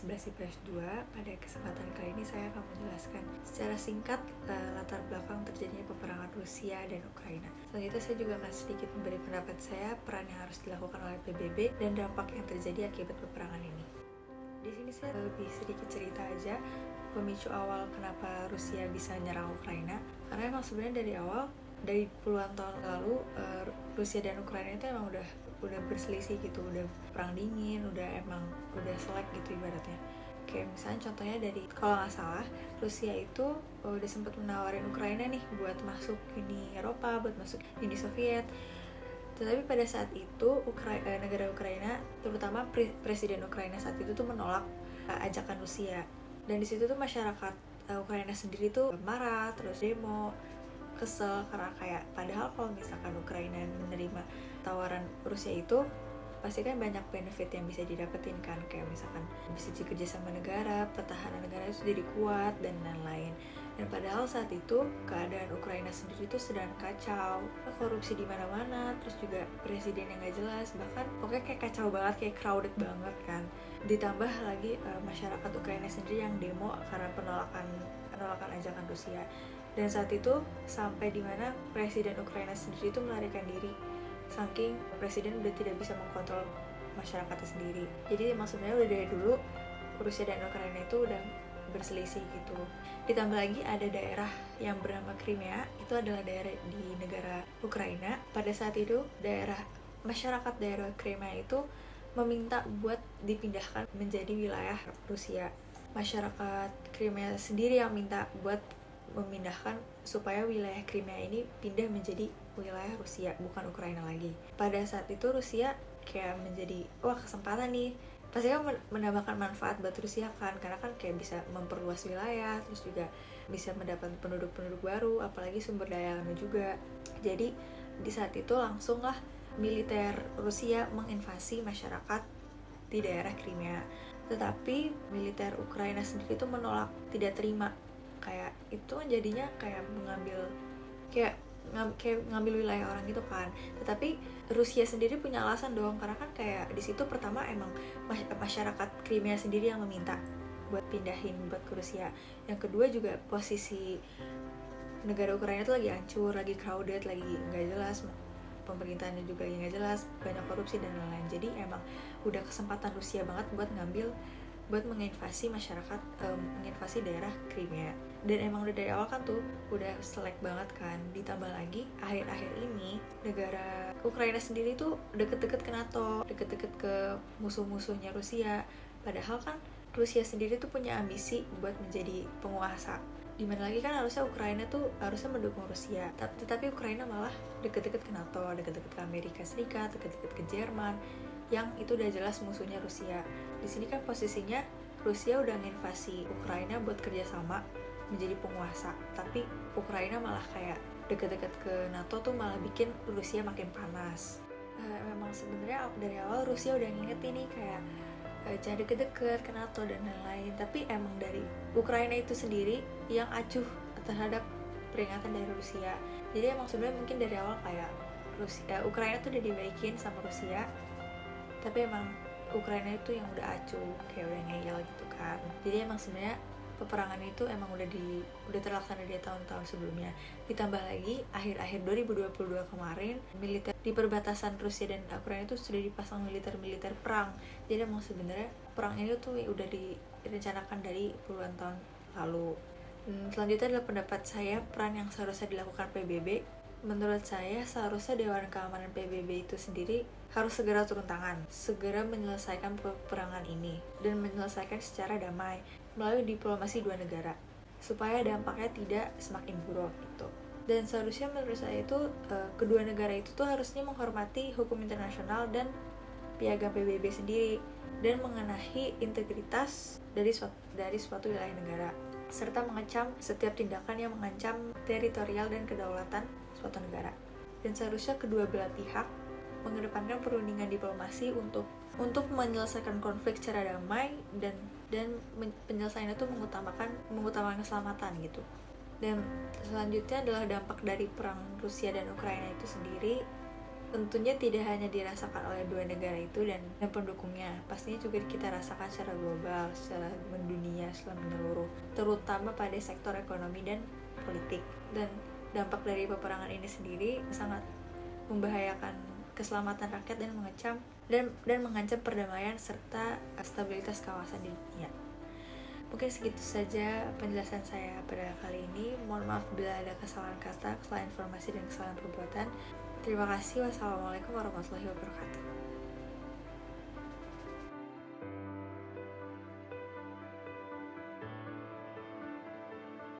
11 IPS 2. Pada kesempatan kali ini saya akan menjelaskan secara singkat latar belakang terjadinya peperangan Rusia dan Ukraina. Selanjutnya saya juga akan sedikit memberi pendapat saya, peran yang harus dilakukan oleh PBB, dan dampak yang terjadi akibat peperangan ini. Di sini saya lebih sedikit cerita aja pemicu awal kenapa Rusia bisa nyerang Ukraina. Karena emang sebenarnya dari awal, dari puluhan tahun lalu, Rusia dan Ukraina itu emang udah berselisih gitu, udah perang dingin, udah selek gitu ibaratnya. Kayak misalnya contohnya dari, kalau nggak salah, Rusia itu udah sempat menawarin Ukraina nih buat masuk Uni Eropa, buat masuk Uni Soviet. Tetapi pada saat itu negara Ukraina, terutama presiden Ukraina saat itu tuh menolak ajakan Rusia. Dan di situ tuh masyarakat Ukraina sendiri tuh marah, terus demo, kesel karena kayak padahal kalau misalkan Ukraina menerima tawaran Rusia itu pasti kan banyak benefit yang bisa didapetin kan, kayak misalkan bisa kerja sama negara, pertahanan negara itu jadi kuat dan lain-lain. Dan padahal saat itu keadaan Ukraina sendiri itu sedang kacau, korupsi di mana-mana, terus juga presiden yang gak jelas, bahkan pokoknya kayak kacau banget, kayak crowded banget kan. Ditambah lagi masyarakat Ukraina sendiri yang demo karena penolakan ajakan Rusia. Dan saat itu sampai dimana presiden Ukraina sendiri itu melarikan diri, saking presiden udah tidak bisa mengkontrol masyarakatnya sendiri. Jadi emang sebenarnya udah dari dulu Rusia dan Ukraina itu udah berselisih gitu. Ditambah lagi ada daerah yang bernama Crimea, itu adalah daerah di negara Ukraina. Pada saat itu masyarakat daerah Crimea itu meminta buat dipindahkan menjadi wilayah Rusia. Masyarakat Crimea sendiri yang minta buat memindahkan supaya wilayah Crimea ini pindah menjadi wilayah Rusia, bukan Ukraina lagi. Pada saat itu Rusia kayak menjadi, wah kesempatan nih, pasti kan menambahkan manfaat buat Rusia kan, karena kan kayak bisa memperluas wilayah, terus juga bisa mendapat penduduk-penduduk baru, apalagi sumber daya alamnya juga. Jadi di saat itu langsunglah militer Rusia menginvasi masyarakat di daerah Crimea. Tetapi militer Ukraina sendiri itu menolak, tidak terima. Kayak itu jadinya kayak ngambil wilayah orang gitu kan. Tetapi Rusia sendiri punya alasan dong, karena kan kayak di situ pertama emang masyarakat Crimea sendiri yang meminta buat pindahin buat ke Rusia. Yang kedua juga posisi negara Ukraina itu lagi hancur, lagi crowded, lagi nggak jelas, pemerintahannya juga lagi nggak jelas, banyak korupsi dan lain-lain. Jadi emang udah kesempatan Rusia banget buat menginvasi masyarakat, menginvasi daerah Crimea. Dan emang udah dari awal kan tuh udah selek banget kan. Ditambah lagi akhir-akhir ini negara Ukraina sendiri tuh deket-deket ke NATO, deket-deket ke musuh-musuhnya Rusia. Padahal kan Rusia sendiri tuh punya ambisi buat menjadi penguasa. Dimana lagi kan harusnya Ukraina tuh harusnya mendukung Rusia, tetapi Ukraina malah deket-deket ke NATO, deket-deket ke Amerika Serikat, deket-deket ke Jerman, yang itu udah jelas musuhnya Rusia. Di sini kan posisinya Rusia udah nginvasi Ukraina buat kerjasama menjadi penguasa, tapi Ukraina malah kayak deket-deket ke NATO tuh malah bikin Rusia makin panas. Memang sebenarnya dari awal Rusia udah ngingetin nih kayak jangan deket-deket ke NATO dan lain-lain, tapi emang dari Ukraina itu sendiri yang acuh terhadap peringatan dari Rusia. Jadi emang sebenarnya mungkin dari awal kayak Ukraina tuh udah dibaikin sama Rusia, tapi emang Ukraina itu yang udah acuh, kayak udah ngeyel gitu kan. Jadi emang sebenarnya peperangan itu emang udah terlaksana di tahun-tahun sebelumnya. Ditambah lagi akhir-akhir 2022 kemarin, militer di perbatasan Rusia dan Ukraina itu sudah dipasang militer perang. Jadi emang sebenarnya perang ini tuh udah direncanakan dari puluhan tahun lalu. Selanjutnya adalah pendapat saya, peran yang seharusnya dilakukan PBB. Menurut saya seharusnya Dewan Keamanan PBB itu sendiri harus segera turun tangan, segera menyelesaikan peperangan ini dan menyelesaikan secara damai melalui diplomasi dua negara supaya dampaknya tidak semakin buruk gitu. Dan seharusnya menurut saya itu kedua negara itu tuh harusnya menghormati hukum internasional dan piagam PBB sendiri dan mengenahi integritas dari suatu wilayah negara, serta mengecam setiap tindakan yang mengancam teritorial dan kedaulatan suatu negara. Dan seharusnya kedua belah pihak mengedepankan perundingan diplomasi untuk menyelesaikan konflik secara damai dan penyelesaian itu mengutamakan keselamatan gitu. Dan selanjutnya adalah dampak dari perang Rusia dan Ukraina itu sendiri. tentunya tidak hanya dirasakan oleh dua negara itu dan pendukungnya, pastinya juga kita rasakan secara global, secara mendunia, secara menyeluruh, terutama pada sektor ekonomi dan politik. Dan dampak dari peperangan ini sendiri sangat membahayakan keselamatan rakyat dan mengancam perdamaian serta stabilitas kawasan di dunia. Mungkin segitu saja penjelasan saya pada kali ini. Mohon maaf bila ada kesalahan kata, kesalahan informasi, dan kesalahan perbuatan. Terima kasih. Wassalamualaikum warahmatullahi wabarakatuh.